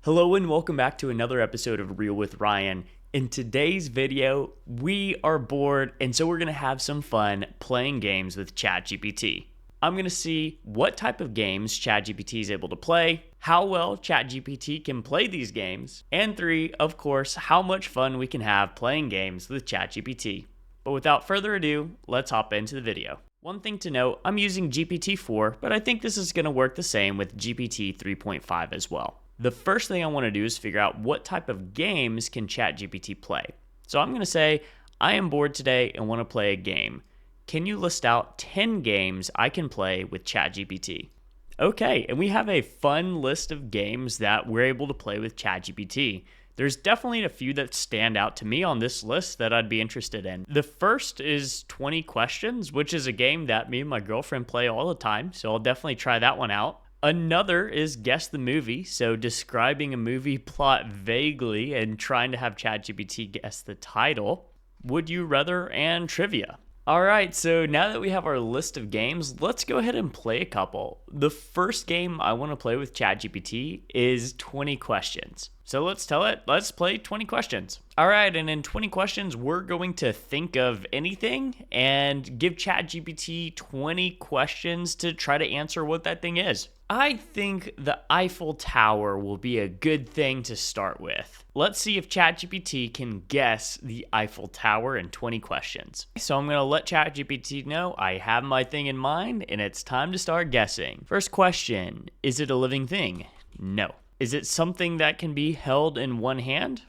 Hello and welcome back to another episode of Real with Ryan. In today's video, we are bored and so we're going to have some fun playing games with Chatgpt. I'm going to see what type of games Chatgpt is able to play, how well Chatgpt can play these games, and 3, of course, how much fun we can have playing games with Chatgpt. But without further ado, let's hop into the video. One thing to note, I'm using GPT-4, but I think this is going to work the same with GPT 3.5 as well. The first thing I want to do is figure out what type of games can ChatGPT play. So I'm going to say, I am bored today and want to play a game. Can you list out 10 games I can play with ChatGPT? Okay, and we have a fun list of games that we're able to play with ChatGPT. There's definitely a few that stand out to me on this list that I'd be interested in. The first is 20 Questions, which is a game that me and my girlfriend play all the time, so I'll definitely try that one out. Another is Guess the Movie, so describing a movie plot vaguely and trying to have ChatGPT guess the title. Would You Rather and Trivia. All right, so now that we have our list of games, let's go ahead and play a couple. The first game I want to play with ChatGPT is 20 Questions. So let's play 20 questions. All right, and in 20 questions, we're going to think of anything and give ChatGPT 20 questions to try to answer what that thing is. I think the Eiffel Tower will be a good thing to start with. Let's see if ChatGPT can guess the Eiffel Tower in 20 questions. So I'm going to let ChatGPT know I have my thing in mind and it's time to start guessing. First question, is it a living thing? No. Is it something that can be held in one hand?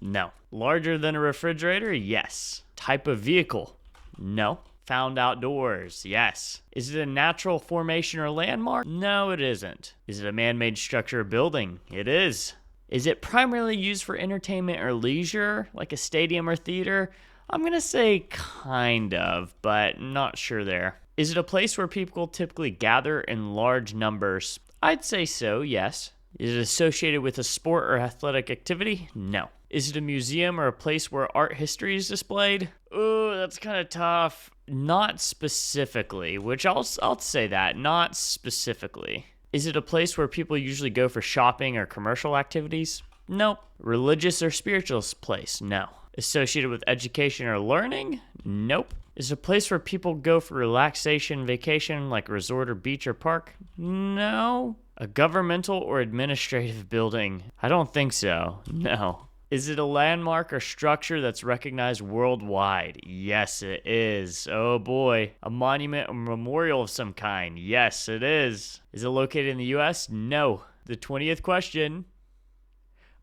No. Larger than a refrigerator? Yes. Type of vehicle? No. Found outdoors? Yes. Is it a natural formation or landmark? No, it isn't. Is it a man-made structure or building? It is. Is it primarily used for entertainment or leisure, like a stadium or theater? I'm going to say kind of, but not sure there. Is it a place where people typically gather in large numbers? I'd say so, yes. Is it associated with a sport or athletic activity? No. Is it a museum or a place where art history is displayed? Ooh, that's kind of tough. Not specifically, which I'll say that, not specifically. Is it a place where people usually go for shopping or commercial activities? Nope. Religious or spiritual place? No. Associated with education or learning? Nope. Is it a place where people go for relaxation, vacation, like a resort or beach or park? No. A governmental or administrative building? I don't think so. No. Is it a landmark or structure that's recognized worldwide? Yes, it is. Oh boy. A monument or memorial of some kind? Yes, it is. Is it located in the US? No. The 20th question.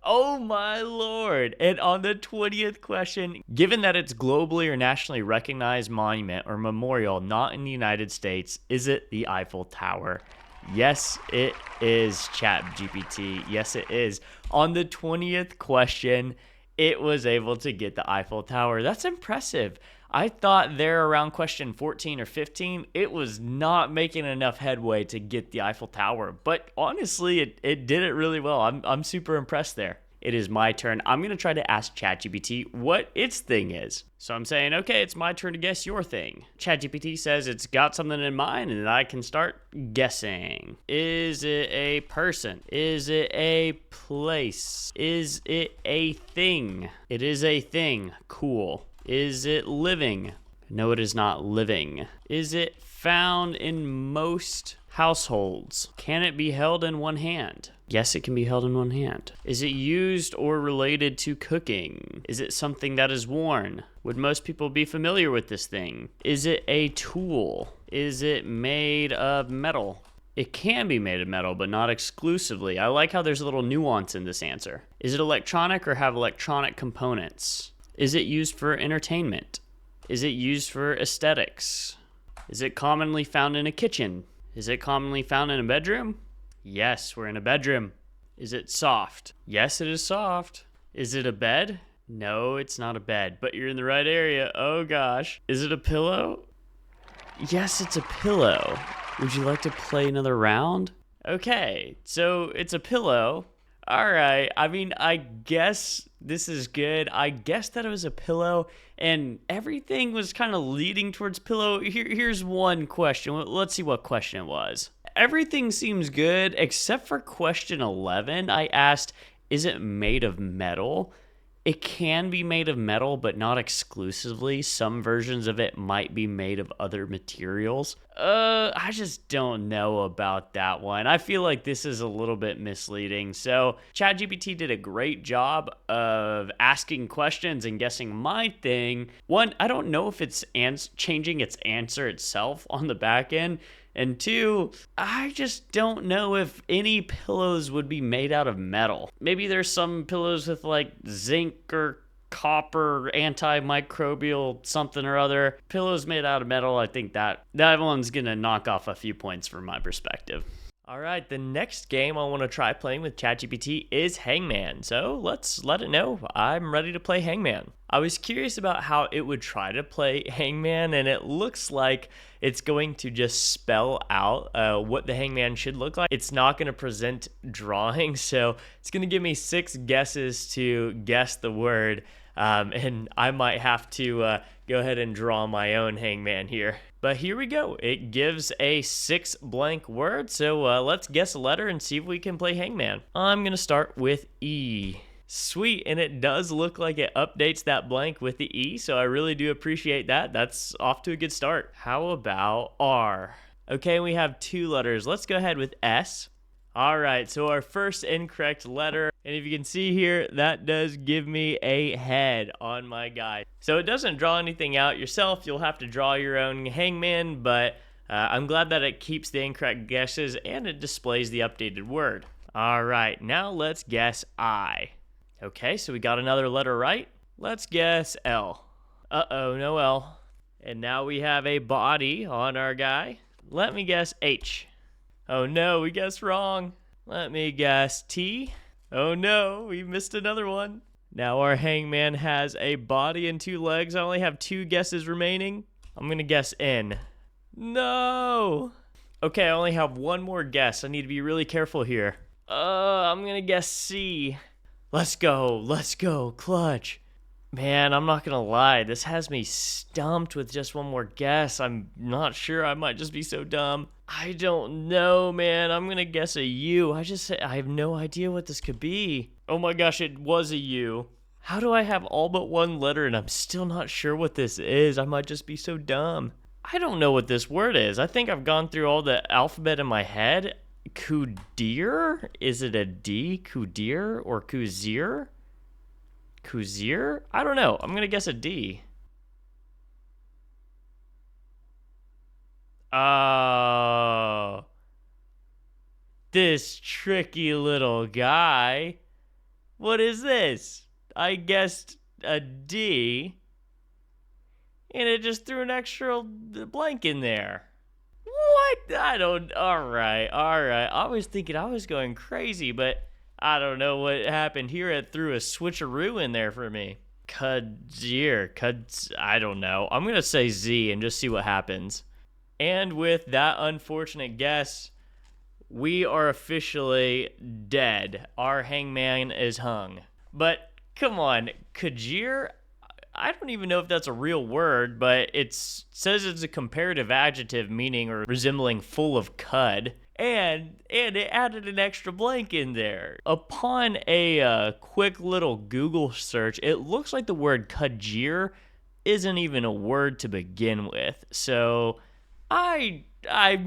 Oh my lord. And on the 20th question, given that it's globally or nationally recognized monument or memorial not in the United States, is it the Eiffel Tower? Yes, it is, ChatGPT. Yes, it is. On the 20th question, it was able to get the Eiffel Tower. That's impressive. I thought there around question 14 or 15, it was not making enough headway to get the Eiffel Tower. But honestly, it did it really well. I'm super impressed there. It is my turn. I'm going to try to ask ChatGPT what its thing is. So I'm saying, okay, it's my turn to guess your thing. ChatGPT says it's got something in mind and I can start guessing. Is it a person? Is it a place? Is it a thing? It is a thing. Cool. Is it living? No, it is not living. Is it found in most households? Can it be held in one hand? Yes, it can be held in one hand. Is it used or related to cooking? Is it something that is worn? Would most people be familiar with this thing? Is it a tool? Is it made of metal? It can be made of metal, but not exclusively. I like how there's a little nuance in this answer. Is it electronic or have electronic components? Is it used for entertainment? Is it used for aesthetics? Is it commonly found in a kitchen? Is it commonly found in a bedroom? Yes, we're in a bedroom. Is it soft? Yes, it is soft. Is it a bed? No, it's not a bed, but you're in the right area. Oh gosh. Is it a pillow? Yes, it's a pillow. Would you like to play another round? Okay, so it's a pillow. All right. I mean, I guess this is good. I guessed that it was a pillow, and everything was kind of leading towards pillow. Here's one question. Let's see what question it was. Everything seems good except for question 11. I asked, is it made of metal? It can be made of metal, but not exclusively. Some versions of it might be made of other materials. I just don't know about that one. I feel like this is a little bit misleading. So ChatGPT did a great job of asking questions and guessing my thing. One, I don't know if it's changing its answer itself on the back end. And two, I just don't know if any pillows would be made out of metal. Maybe there's some pillows with like zinc or copper, antimicrobial something or other. Pillows made out of metal, I think that one's gonna knock off a few points from my perspective. All right, the next game I want to try playing with ChatGPT is Hangman. So let's let it know I'm ready to play Hangman. I was curious about how it would try to play Hangman, and it looks like it's going to just spell out what the Hangman should look like. It's not going to present drawings, so it's going to give me 6 guesses to guess the word, and I might have to go ahead and draw my own Hangman here. But here we go. It gives a 6 blank word, so let's guess a letter and see if we can play Hangman. I'm going to start with E. Sweet, and it does look like it updates that blank with the E, so I really do appreciate that. That's off to a good start. How about R? Okay, we have 2 letters. Let's go ahead with S. All right, so our first incorrect letter, and if you can see here, that does give me a head on my guy. So it doesn't draw anything out yourself. You'll have to draw your own Hangman, but I'm glad that it keeps the incorrect guesses and it displays the updated word. All right, now let's guess I. Okay, so we got another letter right. Let's guess L. Uh-oh, no L. And now we have a body on our guy. Let me guess H. Oh no, we guessed wrong. Let me guess T. Oh no, we missed another one. Now our Hangman has a body and 2 legs. I only have 2 guesses remaining. I'm gonna guess N. No! Okay, I only have 1 more guess. I need to be really careful here. I'm gonna guess C. Let's go, clutch. Man, I'm not gonna lie, this has me stumped with just 1 more guess. I'm not sure, I might just be so dumb. I don't know, man. I'm gonna guess a U. I have no idea what this could be. Oh my gosh, it was a U. How do I have all but 1 letter and I'm still not sure what this is? I might just be so dumb. I don't know what this word is. I think I've gone through all the alphabet in my head. Kudir? Is it a D? Kudir or Kuzir? Kuzir? I don't know. I'm gonna guess a D. Oh, this tricky little guy. What is this? I guessed a D, and it just threw an extra blank in there. What? All right. I was thinking I was going crazy, but I don't know what happened here. It threw a switcheroo in there for me. I don't know. I'm going to say Z and just see what happens. And with that unfortunate guess, we are officially dead. Our Hangman is hung. But come on, Kajir? I don't even know if that's a real word, but it says it's a comparative adjective meaning or resembling full of cud. And it added an extra blank in there. Upon a quick little Google search, it looks like the word Kajir isn't even a word to begin with. So I'm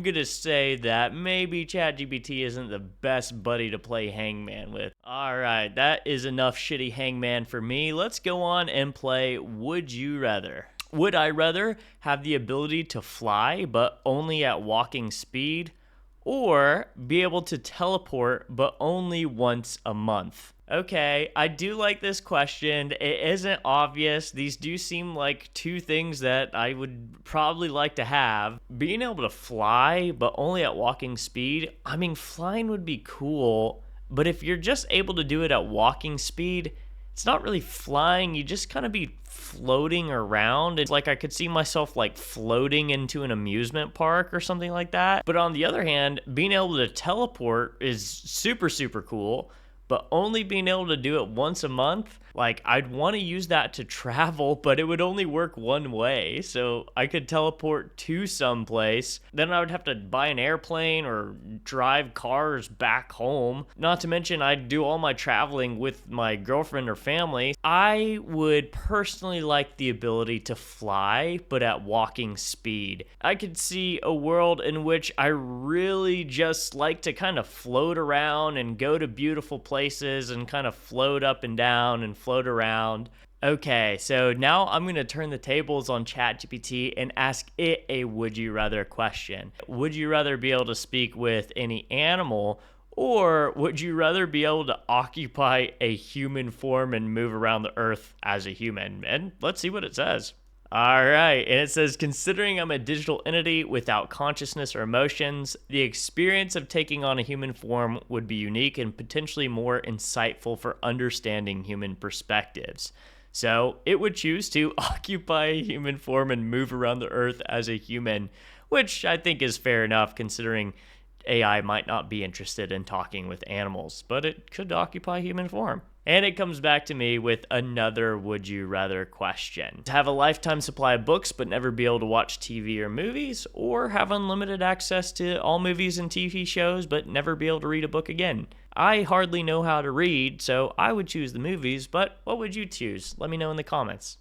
gonna say that maybe ChatGPT isn't the best buddy to play Hangman with. Alright, that is enough shitty Hangman for me. Let's go on and play Would You Rather. Would I rather have the ability to fly, but only at walking speed, or be able to teleport, but only once a month? Okay, I do like this question. It isn't obvious. These do seem like 2 things that I would probably like to have. Being able to fly, but only at walking speed, I mean, flying would be cool, but if you're just able to do it at walking speed, it's not really flying. You just kind of be floating around. It's like I could see myself like floating into an amusement park or something like that. But on the other hand, being able to teleport is super, super cool. but only being able to do it once a month, like I'd want to use that to travel, but it would only work one way. So I could teleport to some place, then I would have to buy an airplane or drive cars back home. Not to mention I'd do all my traveling with my girlfriend or family. I would personally like the ability to fly, but at walking speed. I could see a world in which I really just like to kind of float around and go to beautiful places and kind of float up and down and float around. Okay, so now I'm going to turn the tables on ChatGPT and ask it a would you rather question. Would you rather be able to speak with any animal, or would you rather be able to occupy a human form and move around the earth as a human? And let's see what it says. All right, and it says, considering I'm a digital entity without consciousness or emotions, the experience of taking on a human form would be unique and potentially more insightful for understanding human perspectives. So it would choose to occupy a human form and move around the earth as a human, which I think is fair enough considering AI might not be interested in talking with animals, but it could occupy human form. And it comes back to me with another would you rather question. To have a lifetime supply of books but never be able to watch TV or movies, or have unlimited access to all movies and TV shows but never be able to read a book again. I hardly know how to read, so I would choose the movies, but what would you choose? Let me know in the comments.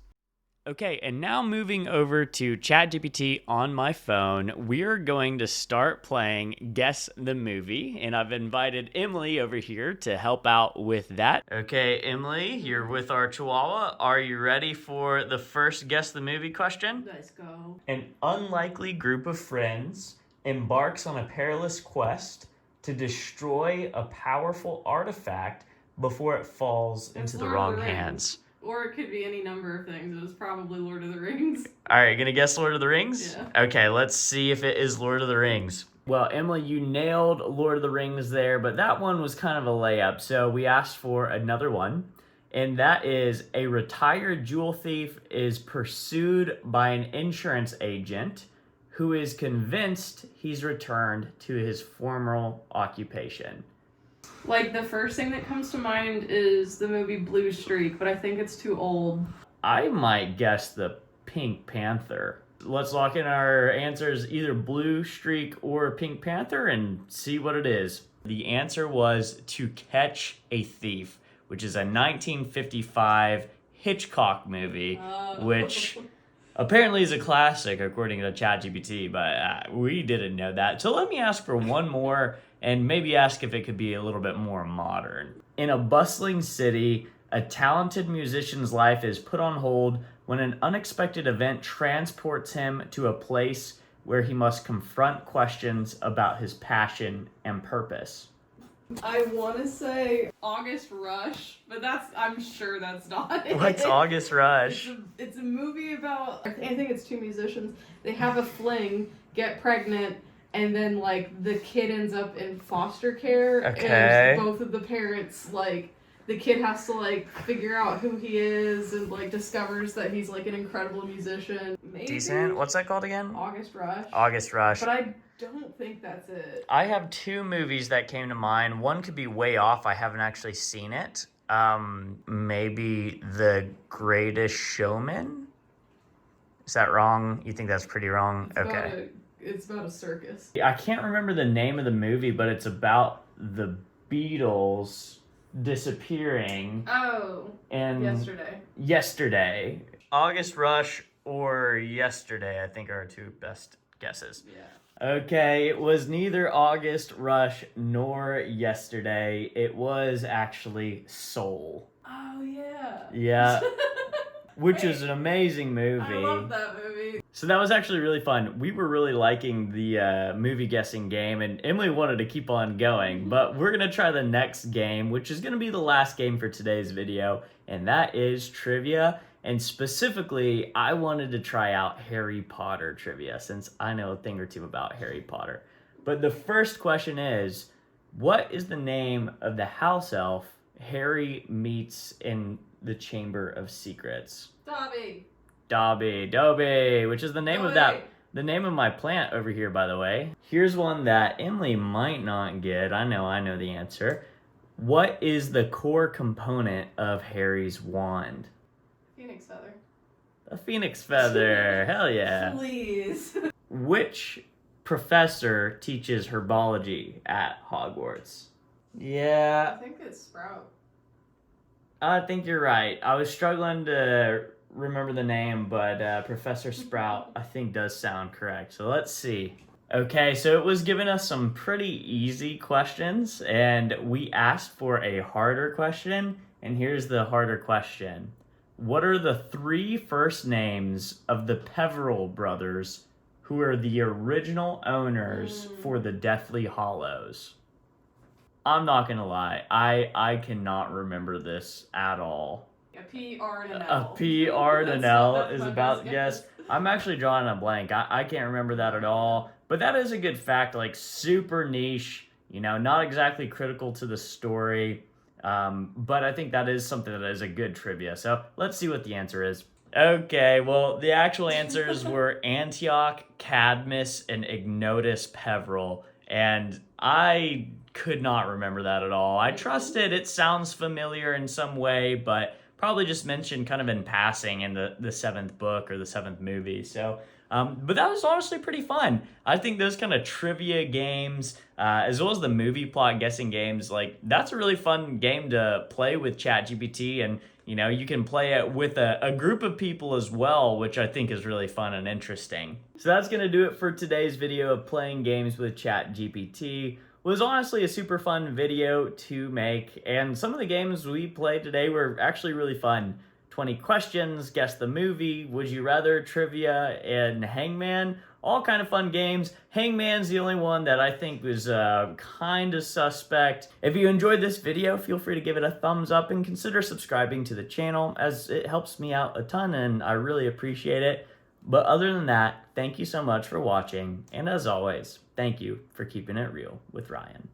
Okay, and now moving over to ChatGPT on my phone, we're going to start playing Guess the Movie, and I've invited Emily over here to help out with that. Okay, Emily, you're with our Chihuahua. Are you ready for the first Guess the Movie question? Let's go. An unlikely group of friends embarks on a perilous quest to destroy a powerful artifact before it falls into the wrong hands. Or it could be any number of things. It was probably Lord of the Rings. All right, gonna guess Lord of the Rings? Yeah. Okay, let's see if it is Lord of the Rings. Well, Emily, you nailed Lord of the Rings there, but that one was kind of a layup. So we asked for another one, and that is a retired jewel thief is pursued by an insurance agent who is convinced he's returned to his former occupation. Like, the first thing that comes to mind is the movie Blue Streak, but I think it's too old. I might guess the Pink Panther. Let's lock in our answers, either Blue Streak or Pink Panther, and see what it is. The answer was To Catch a Thief, which is a 1955 Hitchcock movie, which apparently is a classic according to ChatGPT, but we didn't know that. So let me ask for one more and maybe ask if it could be a little bit more modern. In a bustling city, a talented musician's life is put on hold when an unexpected event transports him to a place where he must confront questions about his passion and purpose. I want to say August Rush, but I'm sure that's not it. What's August Rush? It's a movie about, I think it's two musicians. They have a fling, get pregnant, and then, like, the kid ends up in foster care. Okay. And both of the parents, like, the kid has to, like, figure out who he is and, like, discovers that he's, like, an incredible musician. Maybe. Decent. What's that called again? August Rush. August Rush. But I don't think that's it. I have two movies that came to mind. One could be way off. I haven't actually seen it. Maybe The Greatest Showman? Is that wrong? You think that's pretty wrong? Okay. It's about a circus. I can't remember the name of the movie, but it's about the Beatles disappearing. Oh. And Yesterday. August Rush or Yesterday, I think, are our two best guesses. Yeah. Okay, it was neither August Rush nor Yesterday. It was actually Soul. Oh, yeah. Yeah. Which is an amazing movie. I love that movie. So that was actually really fun. We were really liking the movie guessing game, and Emily wanted to keep on going, but we're going to try the next game, which is going to be the last game for today's video, and that is trivia. And specifically, I wanted to try out Harry Potter trivia, since I know a thing or two about Harry Potter. But the first question is, what is the name of the house elf Harry meets in the Chamber of Secrets? Dobby, which is the name of the name of my plant over here, by the way. Here's one that Emily might not get. I know the answer. What is the core component of Harry's wand? Phoenix feather. A phoenix feather. Hell yeah. Please. Which professor teaches herbology at Hogwarts? Yeah, I think it's Sprout. I think you're right. I was struggling to remember the name, but Professor Sprout, I think, does sound correct. So let's see. Okay, so it was giving us some pretty easy questions, and we asked for a harder question, and here's the harder question. What are the 3 first names of the Peveril brothers who are the original owners for the Deathly Hallows? I'm not gonna lie, I cannot remember this at all. A P, R, and an A L. P, R, and an L That's is my about best guess. guess. I'm actually drawing a blank. I can't remember that at all. But that is a good fact, like super niche, not exactly critical to the story. But I think that is something that is a good trivia. So let's see what the answer is. Okay, well, the actual answers were Antioch, Cadmus, and Ignotus Peveril. And I could not remember that at all. I trust it. It sounds familiar in some way, but probably just mentioned kind of in passing in the 7th book or the 7th movie. So, but that was honestly pretty fun. I think those kind of trivia games, as well as the movie plot guessing games, like that's a really fun game to play with ChatGPT, and you can play it with a group of people as well, which I think is really fun and interesting. So that's gonna do it for today's video of playing games with ChatGPT. It was honestly a super fun video to make, and some of the games we played today were actually really fun. 20 questions, guess the movie, would you rather, trivia, and Hangman. All kind of fun games. Hangman's the only one that I think was kind of suspect. If you enjoyed this video, feel free to give it a thumbs up and consider subscribing to the channel, as it helps me out a ton and I really appreciate it. But other than that, thank you so much for watching, and as always, thank you for keeping it real with Ryan.